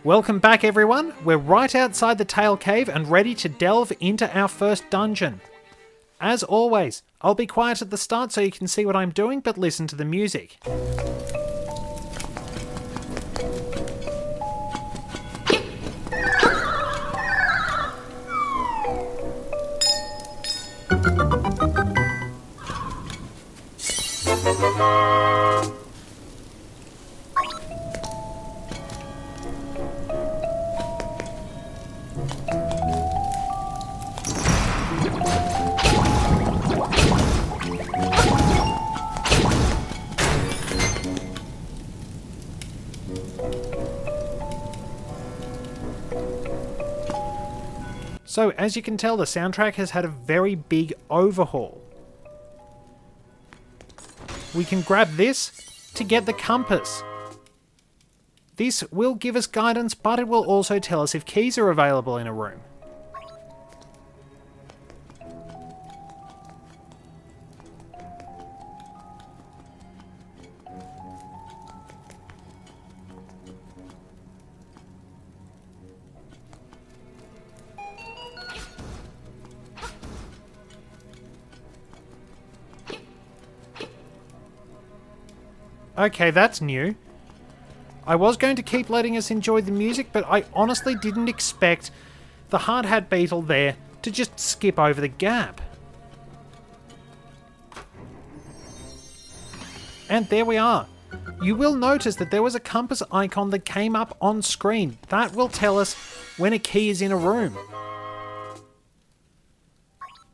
Welcome back everyone, we're right outside the Tail Cave and ready to delve into our first dungeon. As always, I'll be quiet at the start so you can see what I'm doing, but listen to the music. So, as you can tell, the soundtrack has had a very big overhaul. We can grab this to get the compass. This will give us guidance, but it will also tell us if keys are available in a room. Okay, that's new. I was going to keep letting us enjoy the music, but I honestly didn't expect the hard hat beetle there to just skip over the gap. And there we are. You will notice that there was a compass icon that came up on screen. That will tell us when a key is in a room.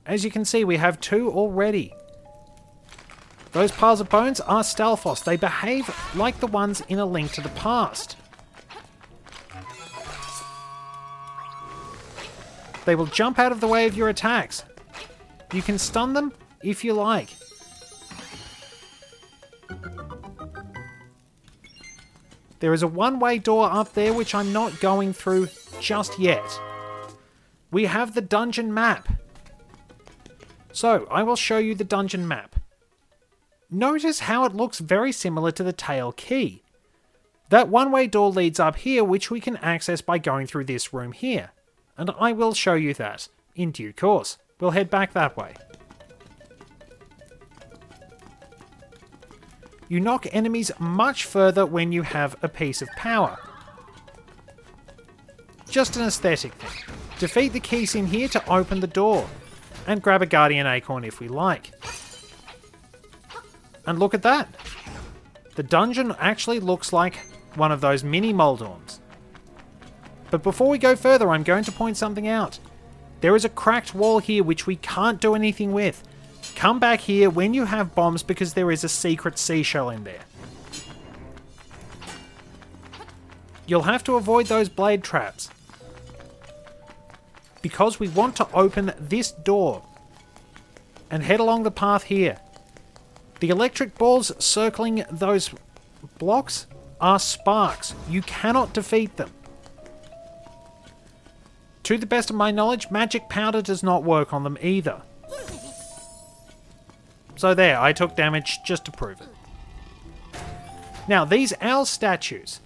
As you can see, we have 2 already. Those piles of bones are Stalfos. They behave like the ones in A Link to the Past. They will jump out of the way of your attacks. You can stun them if you like. There is a one-way door up there which I'm not going through just yet. We have the dungeon map. So, I will show you the dungeon map. Notice how it looks very similar to the tail key. That one-way door leads up here, which we can access by going through this room here. And I will show you that in due course. We'll head back that way. You knock enemies much further when you have a piece of power. Just an aesthetic thing. Defeat the keys in here to open the door. And grab a guardian acorn if we like. And look at that! The dungeon actually looks like one of those mini Moldorms. But before we go further, I'm going to point something out. There is a cracked wall here which we can't do anything with. Come back here when you have bombs because there is a secret seashell in there. You'll have to avoid those blade traps. Because we want to open this door. And head along the path here. The electric balls circling those blocks are sparks. You cannot defeat them. To the best of my knowledge, magic powder does not work on them either. So there, I took damage just to prove it. Now, these owl statues.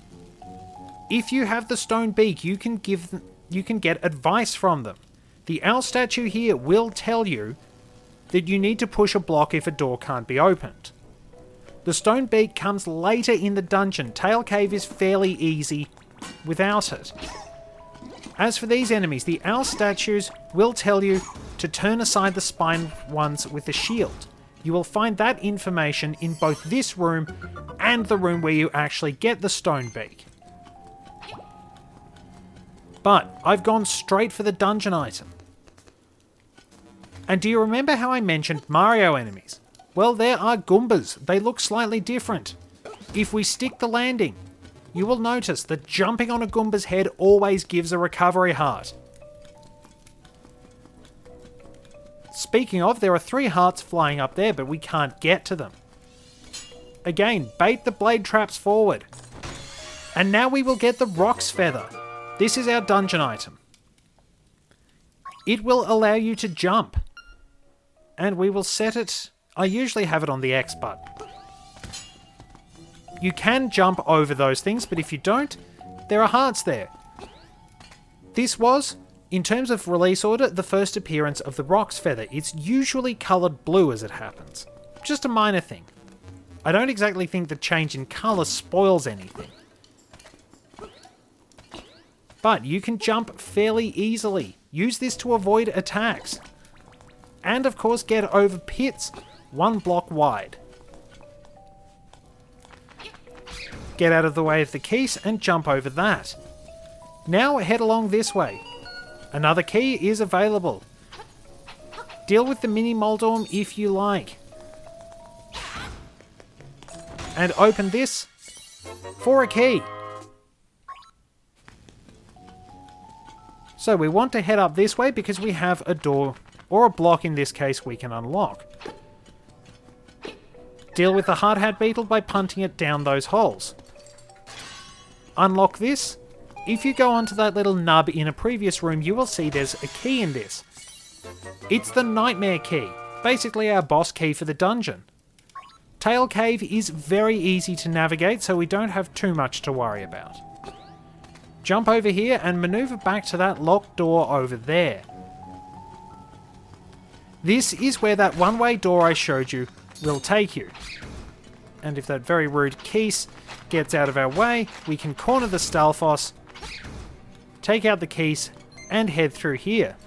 If you have the stone beak, you can get advice from them. The owl statue here will tell you that you need to push a block if a door can't be opened. The stone beak comes later in the dungeon. Tail Cave is fairly easy without it. As for these enemies, the owl statues will tell you to turn aside the spine ones with the shield. You will find that information in both this room and the room where you actually get the stone beak. But I've gone straight for the dungeon item. And do you remember how I mentioned Mario enemies? Well, there are Goombas. They look slightly different. If we stick the landing, you will notice that jumping on a Goomba's head always gives a recovery heart. Speaking of, there are 3 hearts flying up there, but we can't get to them. Again, bait the blade traps forward. And now we will get the Rock's Feather. This is our dungeon item. It will allow you to jump. And we will set it... I usually have it on the X button. You can jump over those things, but if you don't, there are hearts there. This was, in terms of release order, the first appearance of the Roc's Feather. It's usually coloured blue as it happens. Just a minor thing. I don't exactly think the change in colour spoils anything. But you can jump fairly easily. Use this to avoid attacks. And of course get over pits 1 block wide. Get out of the way of the keys and jump over that. Now head along this way. Another key is available. Deal with the mini Moldorm if you like. And open this for a key. So we want to head up this way because we have a door, or a block in this case, we can unlock. Deal with the hard hat beetle by punting it down those holes. Unlock this. If you go onto that little nub in a previous room, you will see there's a key in this. It's the Nightmare Key, basically our boss key for the dungeon. Tail Cave is very easy to navigate, so we don't have too much to worry about. Jump over here and maneuver back to that locked door over there. This is where that one-way door I showed you will take you. And if that very rude Keese gets out of our way, we can corner the Stalfos, take out the Keese, and head through here.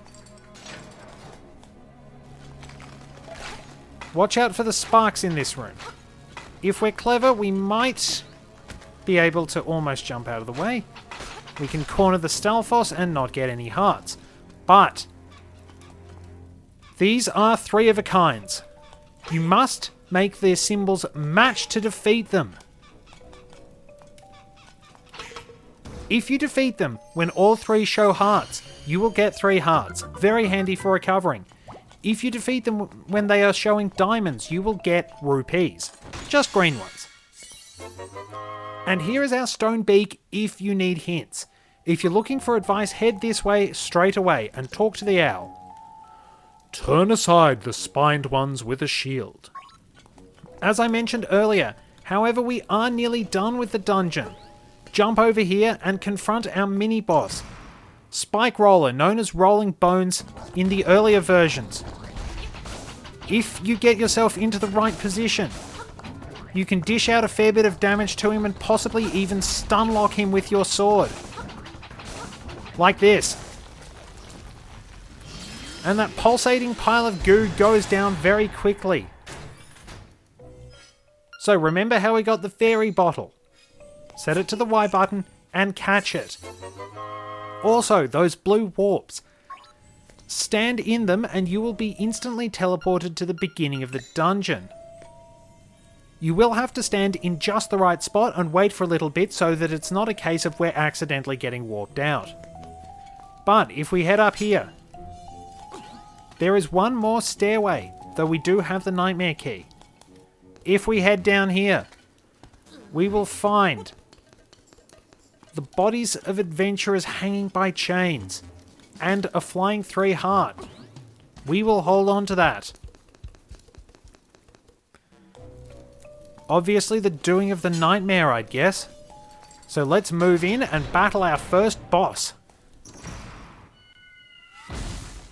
Watch out for the sparks in this room. If we're clever, we might be able to almost jump out of the way. We can corner the Stalfos and not get any hearts. But these are 3 of a kinds. You must make their symbols match to defeat them. If you defeat them when all 3 show hearts, you will get 3 hearts. Very handy for recovering. If you defeat them when they are showing diamonds, you will get rupees. Just green ones. And here is our stone beak if you need hints. If you're looking for advice, head this way straight away and talk to the owl. Turn aside the spined ones with a shield. As I mentioned earlier, however, we are nearly done with the dungeon. Jump over here and confront our mini-boss, Spike Roller, known as Rolling Bones in the earlier versions. If you get yourself into the right position, you can dish out a fair bit of damage to him and possibly even stun lock him with your sword. Like this. And that pulsating pile of goo goes down very quickly. So remember how we got the fairy bottle. Set it to the Y button and catch it. Also, those blue warps. Stand in them and you will be instantly teleported to the beginning of the dungeon. You will have to stand in just the right spot and wait for a little bit so that it's not a case of we're accidentally getting warped out. But if we head up here, there is one more stairway, though we do have the Nightmare Key. If we head down here, we will find the bodies of adventurers hanging by chains, and a flying 3 heart. We will hold on to that. Obviously the doing of the nightmare, I'd guess. So let's move in and battle our first boss.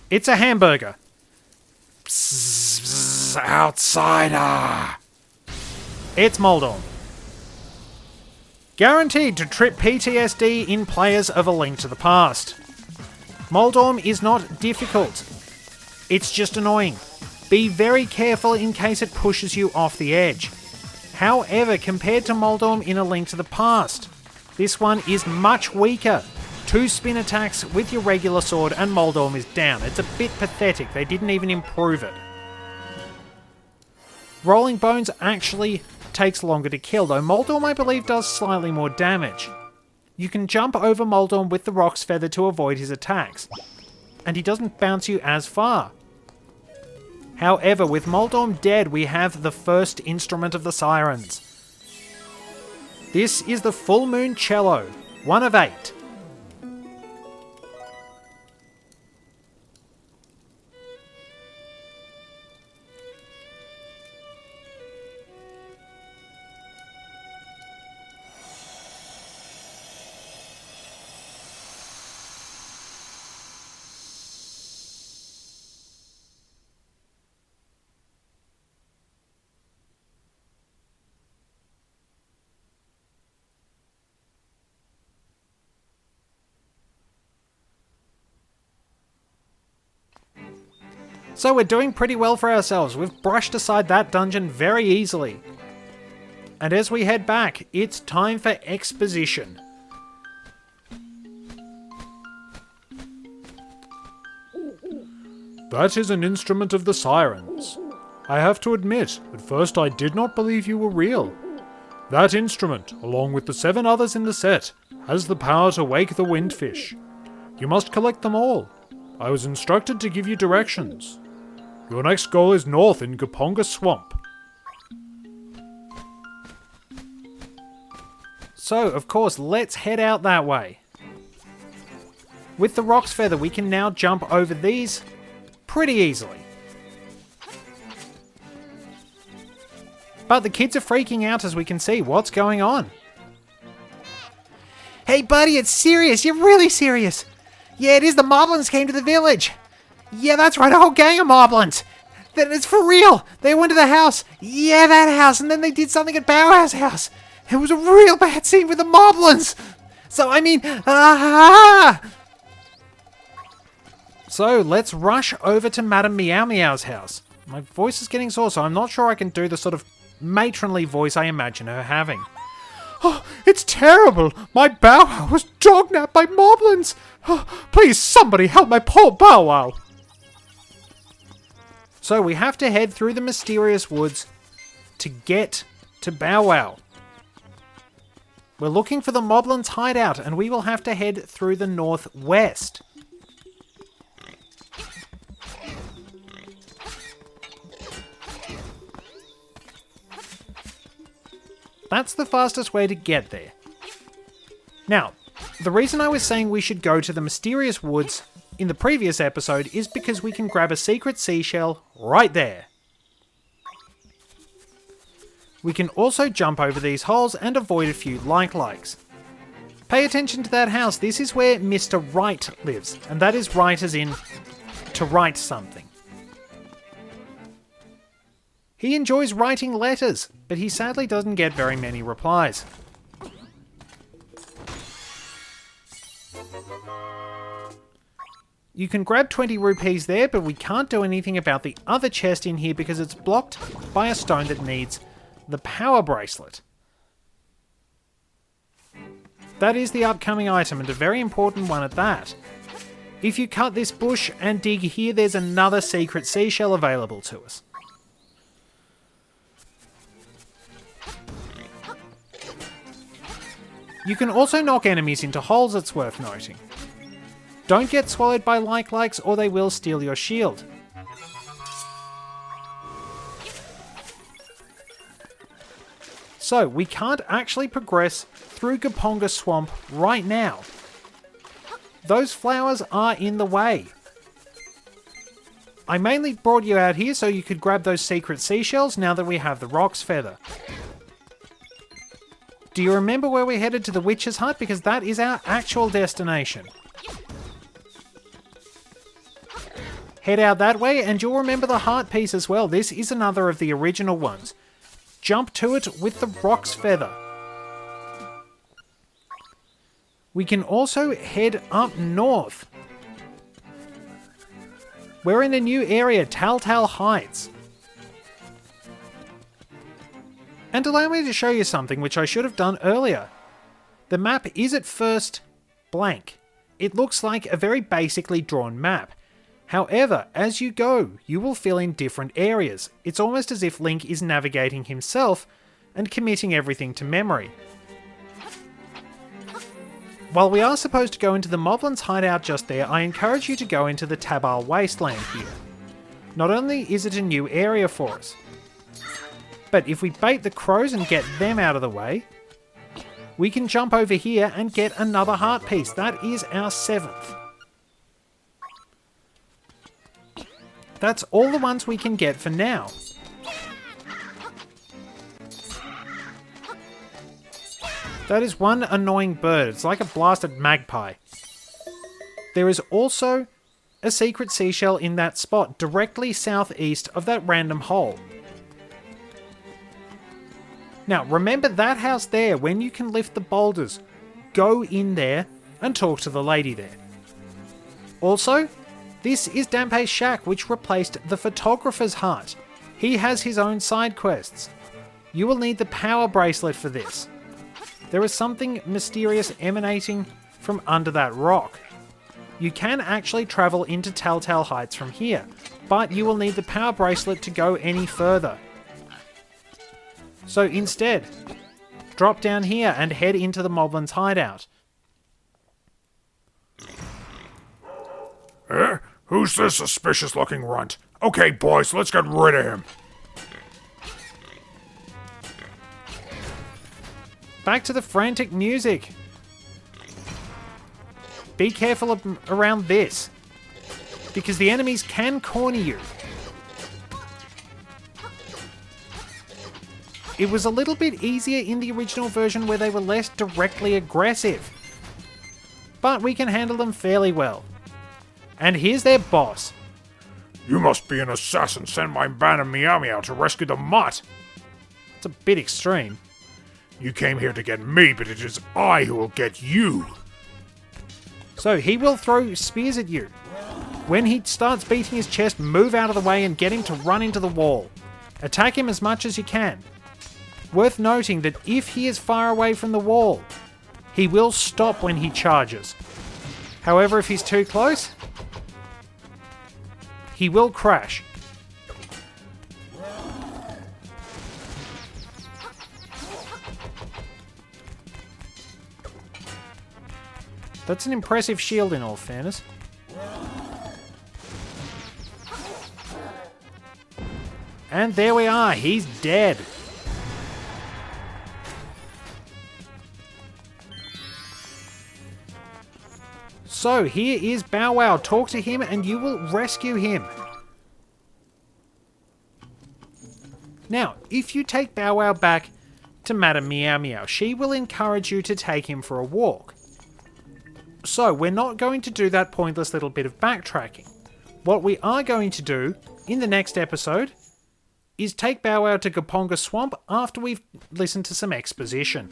It's a hamburger. Psst, psst, outsider. It's Moldorm. Guaranteed to trip PTSD in players of A Link to the Past. Moldorm is not difficult. It's just annoying. Be very careful in case it pushes you off the edge. However, compared to Moldorm in A Link to the Past, this one is much weaker. 2 spin attacks with your regular sword and Moldorm is down. It's a bit pathetic. They didn't even improve it. Rolling Bones actually takes longer to kill, though Moldorm, I believe, does slightly more damage. You can jump over Moldorm with the Roc's Feather to avoid his attacks, and he doesn't bounce you as far. However, with Moldorm dead, we have the first instrument of the Sirens. This is the Full Moon Cello, 1 of 8. So we're doing pretty well for ourselves. We've brushed aside that dungeon very easily. And as we head back, it's time for exposition. That is an instrument of the sirens. I have to admit, at first I did not believe you were real. That instrument, along with the 7 others in the set, has the power to wake the windfish. You must collect them all. I was instructed to give you directions. Your next goal is north in Gaponga Swamp. So, of course, let's head out that way. With the Roc's Feather, we can now jump over these pretty easily. But the kids are freaking out as we can see. What's going on? Hey buddy, it's serious. You're really serious. Yeah, it is. The Moblins came to the village. Yeah, that's right. A whole gang of Moblins. Then it's for real. They went to the house. Yeah, that house. And then they did something at Bauer's house. It was a real bad scene with the Moblins. So, I mean, So, let's rush over to Madame Meow Meow's house. My voice is getting sore, so I'm not sure I can do the sort of matronly voice I imagine her having. Oh, it's terrible! My Bow Wow was dognapped by Moblins! Oh, please, somebody help my poor Bow Wow! So we have to head through the mysterious woods to get to Bow Wow. We're looking for the Moblins' hideout, and we will have to head through the northwest. That's the fastest way to get there. Now, the reason I was saying we should go to the mysterious woods in the previous episode is because we can grab a secret seashell right there. We can also jump over these holes and avoid a few likes. Pay attention to that house. This is where Mr. Wright lives, and that is right as in to write something. He enjoys writing letters, but he sadly doesn't get very many replies. You can grab 20 rupees there, but we can't do anything about the other chest in here because it's blocked by a stone that needs the power bracelet. That is the upcoming item, and a very important one at that. If you cut this bush and dig here, there's another secret seashell available to us. You can also knock enemies into holes, it's worth noting. Don't get swallowed by likes or they will steal your shield. So, we can't actually progress through Gaponga Swamp right now. Those flowers are in the way. I mainly brought you out here so you could grab those secret seashells now that we have the Roc's Feather. Do you remember where we headed to the witch's hut? Because that is our actual destination. Head out that way and you'll remember the heart piece as well. This is another of the original ones. Jump to it with the Roc's Feather. We can also head up north. We're in a new area, Telltale Heights. And allow me to show you something which I should have done earlier. The map is at first blank. It looks like a very basically drawn map. However, as you go, you will fill in different areas. It's almost as if Link is navigating himself and committing everything to memory. While we are supposed to go into the Moblins' hideout just there, I encourage you to go into the Tabar Wasteland here. Not only is it a new area for us, but if we bait the crows and get them out of the way, we can jump over here and get another heart piece. That is our 7th. That's all the ones we can get for now. That is one annoying bird. It's like a blasted magpie. There is also a secret seashell in that spot, directly southeast of that random hole. Now, remember that house there, when you can lift the boulders, go in there and talk to the lady there. Also, This is Dampe's shack, which replaced the photographer's hut. He has his own side quests. You will need the power bracelet for this. There is something mysterious emanating from under that rock. You can actually travel into Telltale Heights from here, but you will need the power bracelet to go any further. So instead, drop down here and head into the Moblin's hideout. Who's this suspicious looking runt? Okay, boys, let's get rid of him. Back to the frantic music. Be careful around this, because the enemies can corner you. It was a little bit easier in the original version where they were less directly aggressive, but we can handle them fairly well. And here's their boss. You must be an assassin sent by Banner Meow Meow to rescue the mutt. It's a bit extreme. You came here to get me, but it is I who will get you. So he will throw spears at you. When he starts beating his chest, move out of the way and get him to run into the wall. Attack him as much as you can. Worth noting that if he is far away from the wall, he will stop when he charges. However, if he's too close, he will crash. That's an impressive shield in all fairness. And there we are, he's dead. So here is Bow Wow. Talk to him and you will rescue him. Now, if you take Bow Wow back to Madame Meow Meow, she will encourage you to take him for a walk. So we're not going to do that pointless little bit of backtracking. What we are going to do in the next episode is take Bow Wow to Gaponga Swamp after we've listened to some exposition.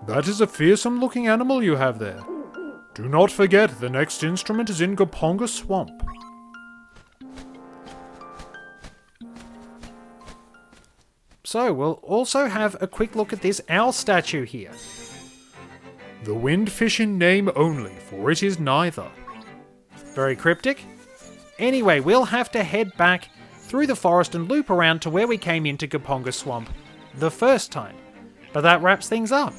That is a fearsome looking animal you have there. Do not forget, the next instrument is in Gaponga Swamp. So we'll also have a quick look at this owl statue here. The windfish in name only, for it is neither. Very cryptic. Anyway, we'll have to head back through the forest and loop around to where we came into Gaponga Swamp the first time. But that wraps things up.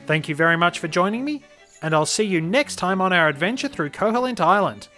Thank you very much for joining me, and I'll see you next time on our adventure through Koholint Island.